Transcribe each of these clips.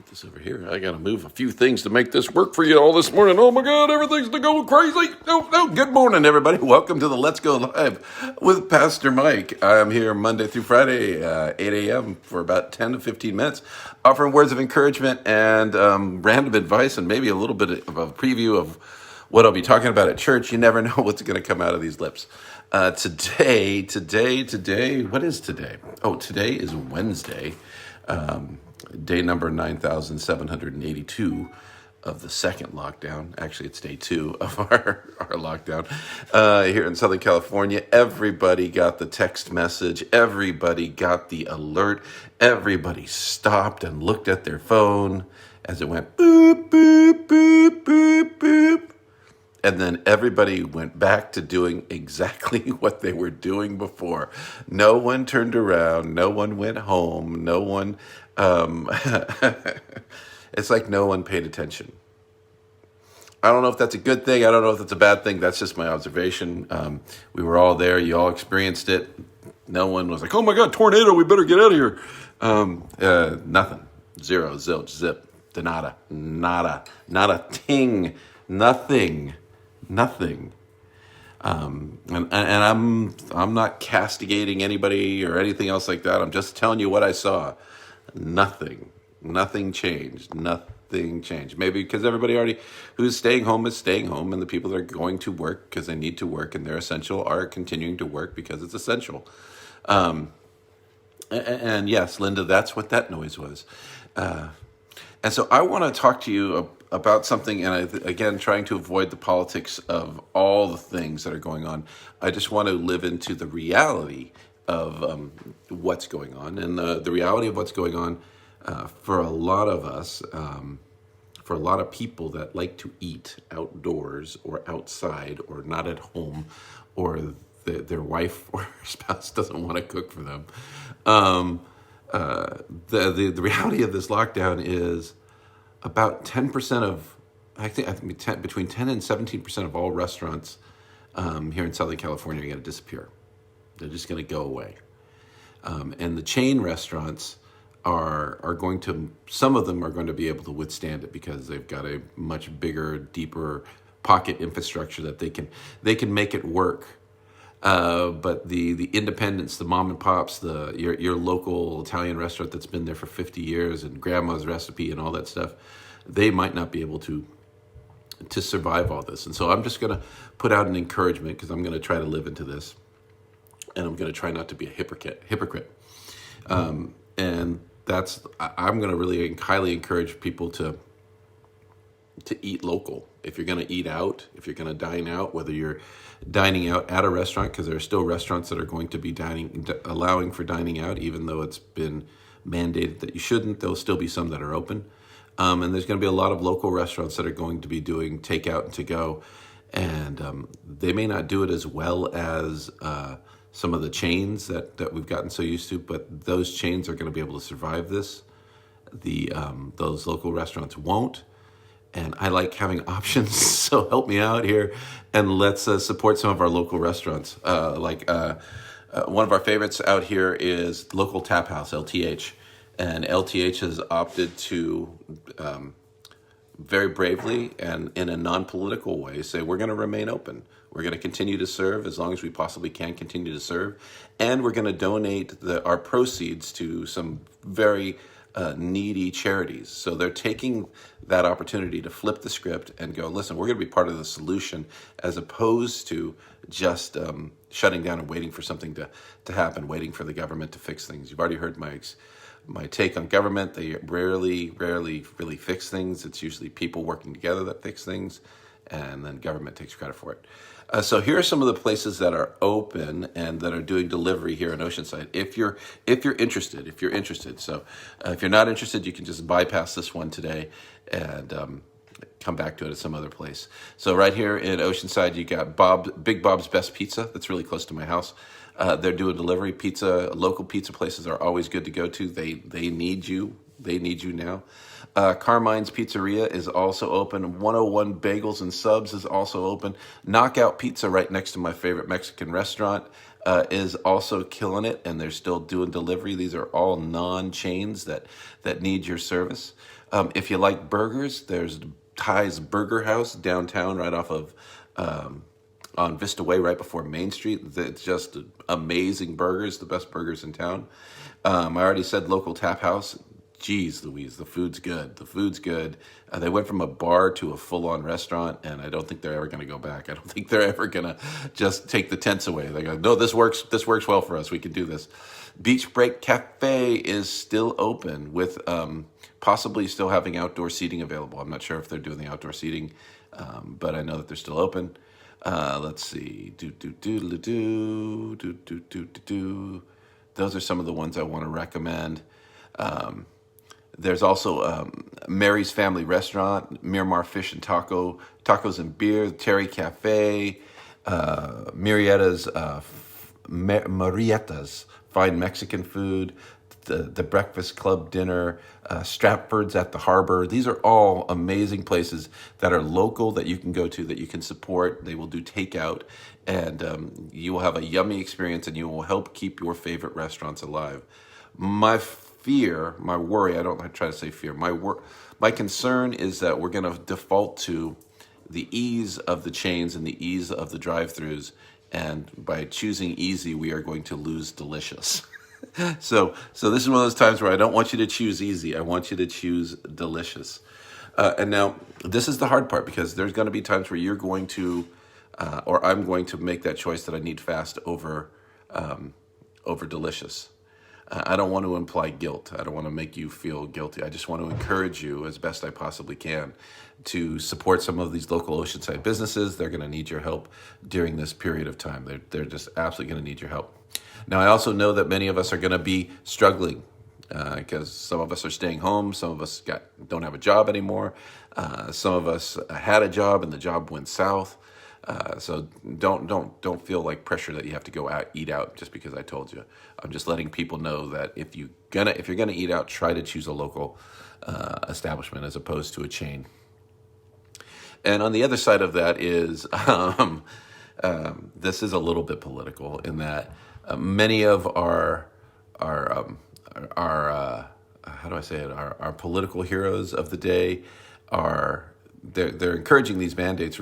This over here. I got to move a few things to make this work for you all this morning. Oh my God, everything's going crazy. No. Good morning, everybody. Welcome to the Let's Go Live with Pastor Mike. I'm here Monday through Friday, 8 a.m. for about 10 to 15 minutes, offering words of encouragement and random advice and maybe a little bit of a preview of what I'll be talking about at church. You never know what's going to come out of these lips. Today, what is today? Oh, today is Wednesday. Day number 9,782 of the second lockdown. Actually, it's day 2 of our lockdown here in Southern California. Everybody got the text message. Everybody got the alert. Everybody stopped and looked at their phone as it went boop, boop, boop, boop, boop. And then everybody went back to doing exactly what they were doing before. No one turned around. No one went home. No one, it's like no one paid attention. I don't know if that's a good thing. I don't know if that's a bad thing. That's just my observation. We were all there. You all experienced it. No one was like, oh my God, tornado, we better get out of here. Nothing. Zero, zilch, zip, de nada, not a ting, nothing. And I'm not castigating anybody or anything else like that. I'm just telling you what I saw. Nothing changed. Maybe because everybody who's staying home is staying home, and the people that are going to work because they need to work and they're essential are continuing to work because it's essential. And yes, Linda, that's what that noise was. And so I want to talk to you about something, and again, trying to avoid the politics of all the things that are going on. I just want to live into the reality of what's going on, and the reality of what's going on for a lot of us, for a lot of people that like to eat outdoors or outside or not at home, or their wife or spouse doesn't want to cook for them. The reality of this lockdown is about 10% of, I think between 10 and 17% of all restaurants here in Southern California are going to disappear. They're just going to go away. And the chain restaurants are going to, some of them are going to be able to withstand it because they've got a much bigger, deeper pocket infrastructure that they can make it work. But the independents, the mom and pops, your local Italian restaurant that's been there for 50 years and grandma's recipe and all that stuff, they might not be able to survive all this. And so I'm just going to put out an encouragement because I'm going to try to live into this, and I'm going to try not to be a hypocrite. And I'm going to really highly encourage people to eat local. If you're going to eat out, if you're going to dine out, whether you're dining out at a restaurant, because there are still restaurants that are going to be allowing for dining out, even though it's been mandated that you shouldn't. There'll still be some that are open. And there's going to be a lot of local restaurants that are going to be doing takeout and to-go. And they may not do it as well as some of the chains that we've gotten so used to, but those chains are going to be able to survive this. Those local restaurants won't. And I like having options, so help me out here, and let's support some of our local restaurants. One of our favorites out here is local tap house, LTH. And LTH has opted to very bravely and in a non-political way say, we're going to remain open. We're going to continue to serve as long as we possibly can continue to serve. And we're going to donate our proceeds to some very needy charities. So they're taking that opportunity to flip the script and go, listen, we're going to be part of the solution, as opposed to just shutting down and waiting for something to happen, waiting for the government to fix things. You've already heard my take on government. They rarely really fix things. It's usually people working together that fix things, and then government takes credit for it. So here are some of the places that are open and that are doing delivery here in Oceanside. If you're interested. So if you're not interested, you can just bypass this one today and come back to it at some other place. So right here in Oceanside, you got Big Bob's Best Pizza. That's really close to my house. They're doing delivery pizza. Local pizza places are always good to go to. They need you. They need you now. Carmine's Pizzeria is also open. 101 Bagels and Subs is also open. Knockout Pizza, right next to my favorite Mexican restaurant, is also killing it, and they're still doing delivery. These are all non-chains that need your service. If you like burgers, there's Ty's Burger House downtown, right off of on Vista Way, right before Main Street. It's just amazing burgers, the best burgers in town. I already said local tap house. Geez, Louise, the food's good. The food's good. They went from a bar to a full-on restaurant, and I don't think they're ever going to go back. I don't think they're ever going to just take the tents away. They go, no, this works. This works well for us. We can do this. Beach Break Cafe is still open with possibly still having outdoor seating available. I'm not sure if they're doing the outdoor seating, but I know that they're still open. Let's see. Those are some of the ones I want to recommend. There's also Mary's Family Restaurant, Miramar Fish and Tacos and Beer, Terry Cafe, Marietta's Fine Mexican Food, the Breakfast Club Dinner, Stratford's at the Harbor. These are all amazing places that are local that you can go to, that you can support. They will do takeout, and you will have a yummy experience, and you will help keep your favorite restaurants alive. My worry, I don't try to say fear, my concern is that we're going to default to the ease of the chains and the ease of the drive-thrus, and by choosing easy, we are going to lose delicious. So this is one of those times where I don't want you to choose easy. I want you to choose delicious. And now, this is the hard part, because there's going to be times where you're going to, or I'm going to make that choice that I need fast over delicious. I don't want to imply guilt. I don't want to make you feel guilty. I just want to encourage you as best I possibly can to support some of these local Oceanside businesses. They're going to need your help during this period of time. They're just absolutely going to need your help. Now, I also know that many of us are going to be struggling because some of us are staying home. Some of us don't have a job anymore. Some of us had a job and the job went south. So don't feel like pressure that you have to go out, eat out just because I told you. I'm just letting people know that if you're gonna eat out, try to choose a local establishment as opposed to a chain. And on the other side of that is this is a little bit political in that many of our how do I say it? Our political heroes of the day they're encouraging these mandates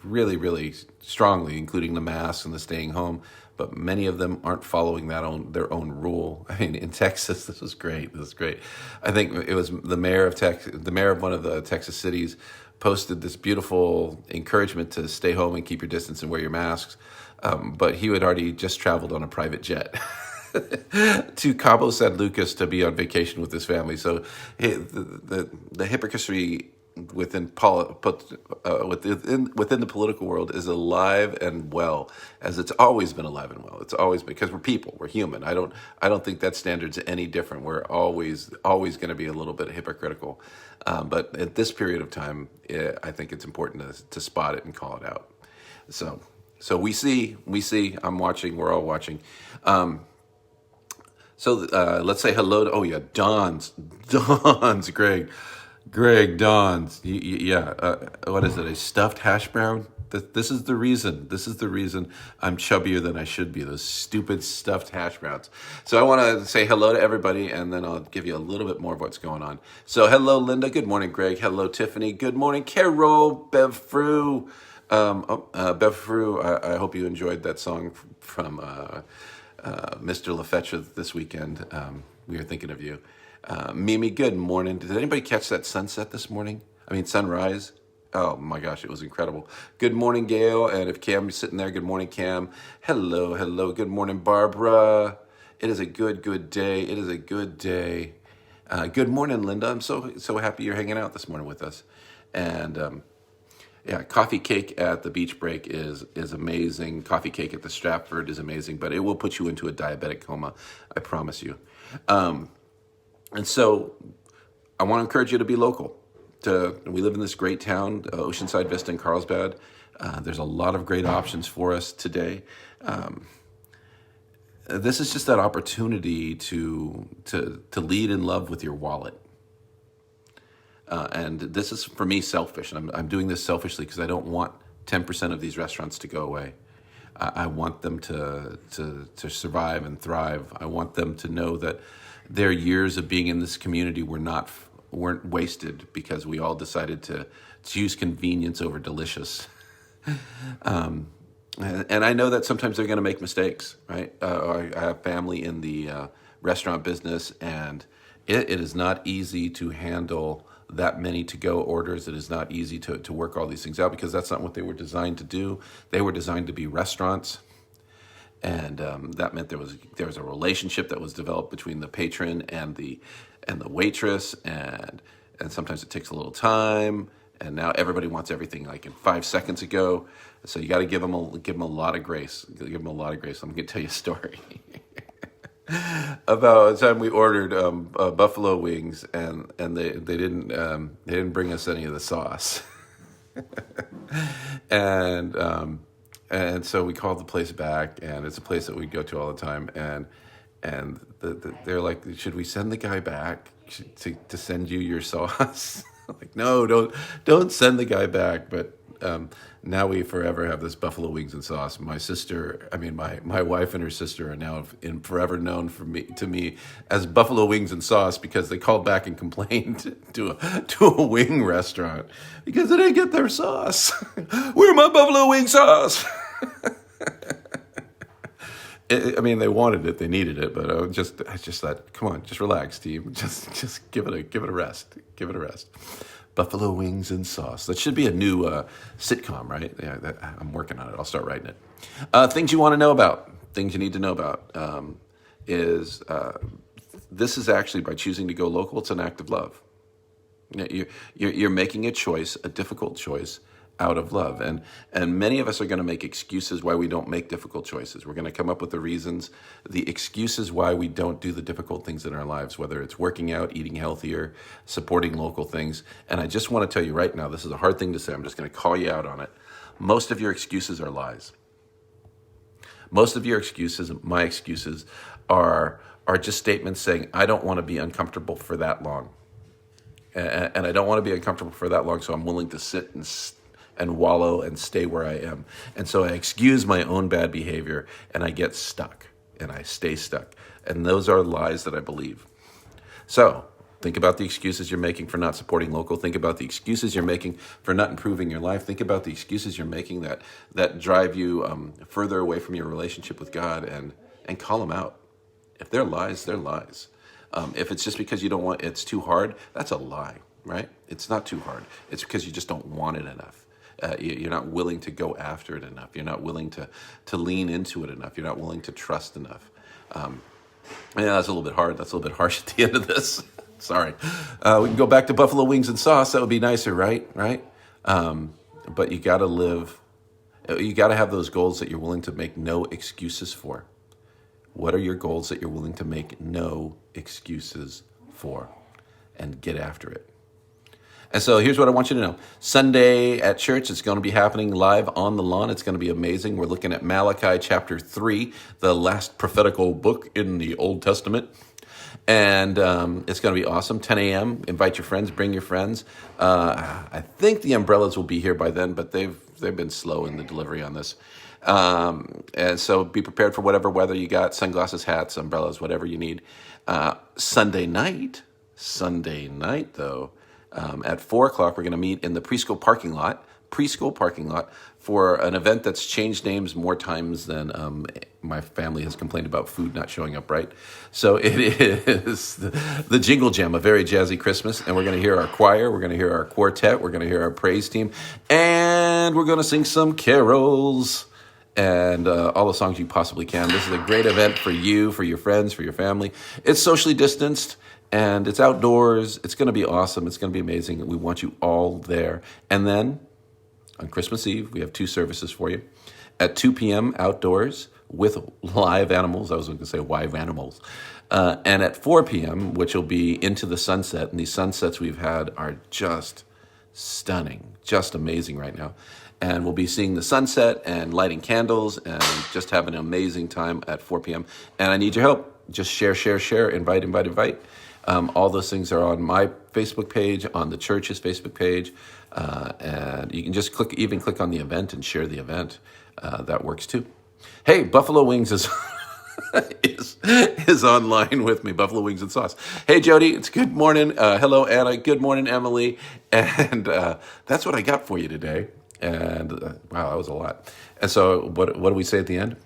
really, really strongly, including the masks and the staying home. But many of them aren't following their own rule. I mean, in Texas, this was great. This is great. I think it was the mayor of one of the Texas cities posted this beautiful encouragement to stay home and keep your distance and wear your masks. But he had already just traveled on a private jet to Cabo San Lucas to be on vacation with his family. So the hypocrisy within the political world is alive and well, as it's always been alive and well. It's always, because we're people, we're human. I don't think that standard's any different. We're always going to be a little bit hypocritical, but at this period of time, I think it's important to spot it and call it out. So we see. I'm watching. We're all watching. So let's say hello to Don's Greg Don's. What is it? A stuffed hash brown? This is the reason. I'm chubbier than I should be. Those stupid stuffed hash browns. So I want to say hello to everybody, and then I'll give you a little bit more of what's going on. So hello, Linda. Good morning, Greg. Hello, Tiffany. Good morning, Carol. Bev Frew. Bev Frew. I hope you enjoyed that song from Mr. LaFetra this weekend. We are thinking of you. Mimi, good morning. Did anybody catch that sunset this morning? I mean, sunrise. Oh my gosh, it was incredible. Good morning, Gail. And if Cam's sitting there, good morning, Cam. Hello. Good morning, Barbara. It is a good day. Good morning, Linda. I'm so happy you're hanging out this morning with us. And coffee cake at the Beach Break is amazing. Coffee cake at the Stratford is amazing, but it will put you into a diabetic coma. I promise you. And so I want to encourage you to be local. We live in this great town, Oceanside Vista and Carlsbad. There's a lot of great options for us today. This is just that opportunity to lead in love with your wallet. And this is, for me, selfish. And I'm doing this selfishly because I don't want 10% of these restaurants to go away. I want them to survive and thrive. I want them to know that their years of being in this community were not weren't wasted because we all decided to choose convenience over delicious. And I know that sometimes they're going to make mistakes, right? I have family in the restaurant business, and it is not easy to handle that many to-go orders. It is not easy to work all these things out because that's not what they were designed to do. They were designed to be restaurants, and that meant there was a relationship that was developed between the patron and the waitress, and sometimes it takes a little time. And now everybody wants everything like in 5 seconds ago. So you got to give them a lot of grace. Give them a lot of grace. I'm going to tell you a story about the time we ordered buffalo wings, and they didn't bring us any of the sauce, and so we called the place back, and it's a place that we go to all the time, and they're like, should we send the guy back to send you your sauce? Like, no, don't send the guy back. But now we forever have this buffalo wings and sauce. My wife and her sister are now forever known to me as buffalo wings and sauce because they called back and complained to a wing restaurant because they didn't get their sauce. Where's my buffalo wing sauce? They wanted it, they needed it, but I just thought, come on, just relax, team. Just give it a rest. Give it a rest. Buffalo wings and sauce. That should be a new sitcom, right? Yeah, I'm working on it. I'll start writing it. Things you want to know about. Things you need to know about is this is actually, by choosing to go local, it's an act of love. You're making a choice, a difficult choice, out of love. And many of us are going to make excuses why we don't make difficult choices. We're going to come up with the reasons, the excuses why we don't do the difficult things in our lives, whether it's working out, eating healthier, supporting local things. And I just want to tell you right now, this is a hard thing to say. I'm just going to call you out on it. Most of your excuses are lies. Most of your excuses, my excuses, are just statements saying, I don't want to be uncomfortable for that long. And I don't want to be uncomfortable for that long, so I'm willing to sit and wallow and stay where I am. And so I excuse my own bad behavior, and I get stuck, and I stay stuck. And those are lies that I believe. So think about the excuses you're making for not supporting local. Think about the excuses you're making for not improving your life. Think about the excuses you're making that drive you further away from your relationship with God, and call them out. If they're lies, they're lies. If it's just because you don't want, it's too hard, that's a lie, right? It's not too hard. It's because you just don't want it enough. You're not willing to go after it enough. You're not willing to lean into it enough. You're not willing to trust enough. That's a little bit hard. That's a little bit harsh at the end of this. Sorry. We can go back to buffalo wings and sauce. That would be nicer, right? But you got to live. You got to have those goals that you're willing to make no excuses for. What are your goals that you're willing to make no excuses for? And get after it. And so here's what I want you to know. Sunday at church, it's going to be happening live on the lawn. It's going to be amazing. We're looking at Malachi chapter 3, the last prophetical book in the Old Testament. And it's going to be awesome. 10 a.m. Invite your friends. Bring your friends. I think the umbrellas will be here by then, but they've been slow in the delivery on this. And so be prepared for whatever weather you got. Sunglasses, hats, umbrellas, whatever you need. Sunday night, though, at 4 o'clock, we're going to meet in the preschool parking lot for an event that's changed names more times than my family has complained about food not showing up right. So it is the Jingle Jam, a very jazzy Christmas, and we're going to hear our choir, we're going to hear our quartet, we're going to hear our praise team, and we're going to sing some carols and all the songs you possibly can. This is a great event for you, for your friends, for your family. It's socially distanced. And it's outdoors. It's going to be awesome. It's going to be amazing. We want you all there. And then on Christmas Eve, we have 2 services for you. At 2 p.m. outdoors with live animals. I was going to say live animals. And at 4 p.m., which will be into the sunset. And these sunsets we've had are just stunning, just amazing right now. And we'll be seeing the sunset and lighting candles and just having an amazing time at 4 p.m. And I need your help. Just share, invite. All those things are on my Facebook page, on the church's Facebook page, and you can just click on the event and share the event. That works too. Hey, buffalo wings is is online with me. Buffalo Wings and Sauce. Hey, Jody, it's good morning. Hello, Anna. Good morning, Emily. And that's what I got for you today. And wow, that was a lot. And so, what do we say at the end?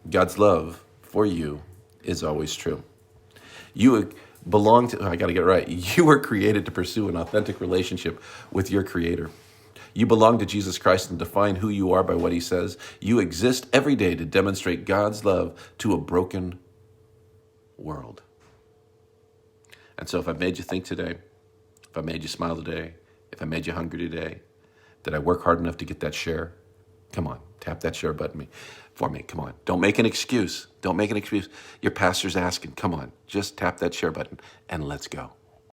God's love for you is always true. You belong to, I got to get it right. You were created to pursue an authentic relationship with your Creator. You belong to Jesus Christ and define who you are by what He says. You exist every day to demonstrate God's love to a broken world. And so if I made you think today, if I made you smile today, if I made you hungry today, did I work hard enough to get that share? Come on, tap that share button for me. Come on. Don't make an excuse. Don't make an excuse. Your pastor's asking. Come on, just tap that share button and let's go.